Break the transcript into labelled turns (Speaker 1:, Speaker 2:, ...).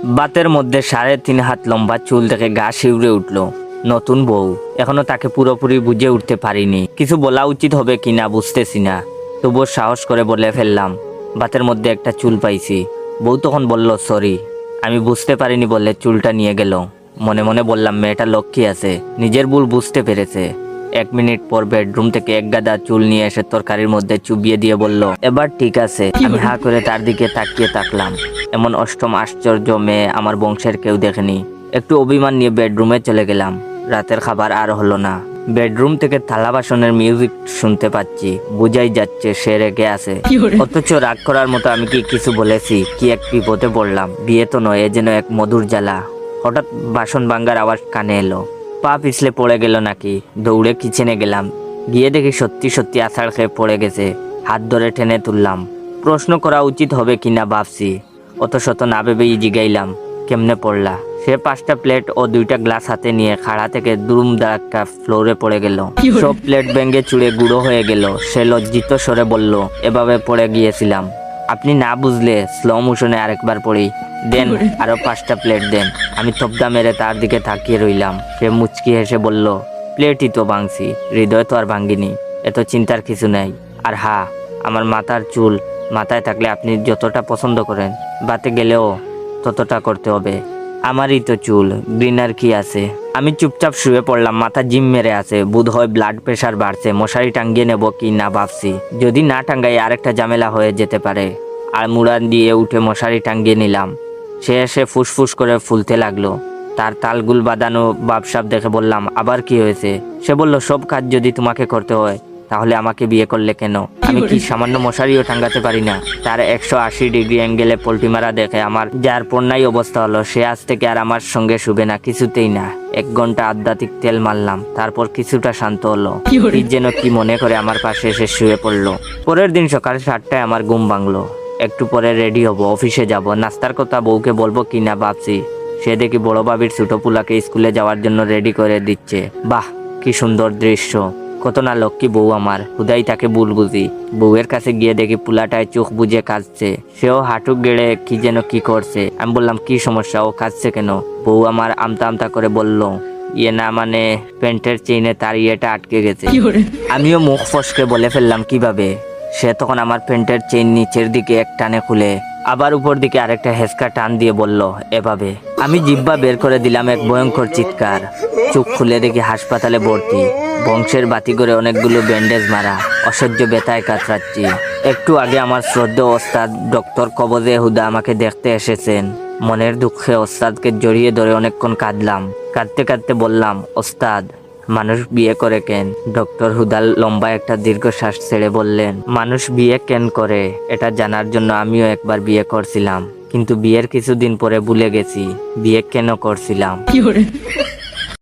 Speaker 1: বাতের মধ্যে 3.5 হাত লম্বা চুল দেখে গা শিউরে উঠল। নতুন বউ, এখনো তাকে পুরোপুরি বুঝে উঠতে পারিনি। কিছু বলা উচিত হবে কিনা বুঝতেছি না, তবুও সাহস করে বলে ফেললাম, বাতের মধ্যে একটা চুল পাইছি। বউ তখন বলল সরি, আমি বুঝতে পারিনি বলে চুলটা নিয়ে গেল। মনে মনে বললাম মেয়েটা লক্ষ্মী আছে, নিজের ভুল বুঝতে পেরেছে। 1 মিনিট পর বেডরুম থেকে এক গাদা চুল নিয়ে এসে তরকারির মধ্যে চুবিয়ে দিয়ে বলল, এবার ঠিক আছে। আমি হা করে তার দিকে তাকিয়ে থাকলাম। এমন অষ্টম আশ্চর্য মেয়ে আমার বংশের কেউ দেখেনি। একটু অভিমান নিয়ে বেডরুমে চলে গেলাম। রাতের খাবার আর হলো না। বেডরুম থেকে থালা বাসনের মিউজিক শুনতে পাচ্ছি, বুঝাই যাচ্ছে সে রেগে আছে। অথচ রাগ করার মতো আমি কি কিছু বলেছি? কি এক বিপদে পড়লাম। বিয়ে তো নয়, এ যেন এক মধুর জ্বালা। হঠাৎ বাসন ভাঙ্গার আওয়াজ কানে এলো। পা পিছলে পড়ে গেল নাকি? দৌড়ে কিচেনে গেলাম। গিয়ে দেখি সত্যি সত্যি আছাড় খেয়ে পড়ে গেছে। হাত ধরে টেনে তুললাম। প্রশ্ন করা উচিত হবে কিনা ভাবছি, অত শত না ভেবেই জিগাইলাম, কেমনে পড়লা? সে 5টা প্লেট ও 2টা গ্লাস হাতে নিয়ে খাড়া থেকে দুরুম ধাক্কা ফ্লোরে পড়ে গেল। সব প্লেট ভেঙে চুড়ে গুঁড়ো হয়ে গেল। সে লজ্জিত স্বরে বলল, এভাবে পড়ে গিয়েছিলাম। আপনি না বুঝলে স্লো মোশনে আরেকবার পড়ি দেন, আরো 5টা প্লেট দেন। আমি থপদা মেরে তার দিকে তাকিয়ে রইলাম। সে মুচকি হেসে বলল, প্লেটই তো ভাঙছি, হৃদয় তো আর ভাঙ্গিনি, এত চিন্তার কিছু নাই। আর হ্যাঁ, আমার মাথার চুল মাথায় থাকলে আপনি যতটা পছন্দ করেন, বাতে গেলেও ততটা করতে হবে। আমারই তো চুল, গ্রিনার কি আছে? আমি চুপচাপ শুয়ে পড়লাম। মাথা জিম মেরে আছে, বোধ হয় ব্লাড প্রেশার বাড়ছে। মশারি টাঙ্গিয়ে নেব কি না ভাবছি। যদি না টাঙ্গাই আরেকটা ঝামেলা হয়ে যেতে পারে। আর মুড়া দিয়ে উঠে মশারি টাঙ্গিয়ে নিলাম। সে এসে ফুসফুস করে ফুলতে লাগলো। তার তালগুল বাঁধানো বাপসাপ দেখে বললাম, আবার কি হয়েছে? সে বলল, সব কাজ যদি তোমাকে করতে হয় তাহলে আমাকে বিয়ে করলে কেন? আমি কি সামান্য মশারিও টাঙ্গাতে পারি না? তার 180 ডিগ্রি অ্যাঙ্গেলে পোল্টি মারা দেখে আমার যার পণ্যাই অবস্থা হলো। সে আজ থেকে আর আমার সঙ্গে শুবে না, কিছুতেই না। 1 ঘন্টা আধ্যাত্মিক তেল মারলাম, তারপর কিছুটা শান্ত হলো। কি যেন কি মনে করে আমার পাশে এসে শুয়ে পড়লো। পরের দিন সকাল 7টায় আমার ঘুম ভাঙলো। একটু পরে রেডি হব, অফিসে যাব। নাস্তার কথা বউকে বলবো কিনা ভাবছি। সে দেখি বড় ভাবির ছোট পুলাকে স্কুলে যাওয়ার জন্য রেডি করে দিচ্ছে। বাহ, কি সুন্দর দৃশ্য! কত না লক্ষ্মী বউ আমার, হুদাই তাকে ভুল বুঝি। বউয়ের কাছে গিয়ে দেখি পুলাটায় চোখ বুঝে কাঁদছে। সেও হাঁটু গেড়ে কি যেন কি করছে। আমি বললাম, কি সমস্যা, ও কাঁদছে কেন? বউ আমার আমতা আমতা করে বলল, ইয়ে না মানে প্যান্টের চেইনে তার ইয়েটা আটকে গেছে। আমিও মুখ ফসকে বলে ফেললাম, কিভাবে? সে তখন আমার প্যান্টের চেইন নিচের দিকে এক টানে খুলে আবার উপর দিকে আরেকটা হেসকা টান দিয়ে বলল, এভাবে। আমি জিহ্বা বের করে দিলাম এক ভয়ঙ্কর চিৎকার। চোখ খুলে দেখি হাসপাতালে ভর্তি। বংশের বাতি করে অনেকগুলো ব্যান্ডেজ মারা। অসহ্য ব্যথায় কাতরাচ্ছি। একটু আগে আমার শ্রদ্ধেয় ওস্তাদ ডক্টর কবজে হুদা আমাকে দেখতে এসেছেন। মনের দুঃখে ওস্তাদকে জড়িয়ে ধরে অনেকক্ষণ কাঁদলাম। কাঁদতে কাঁদতে বললাম, ওস্তাদ, মানুষ বিয়ে করে কেন? ডক্টর হুদাল লম্বা একটা দীর্ঘশ্বাস ছেড়ে বললেন, মানুষ বিয়ে কেন করে এটা জানার জন্য আমিও একবার বিয়ে করছিলাম, কিন্তু বিয়ের কিছুদিন পরে ভুলে গেছি বিয়ে কেন করছিলাম।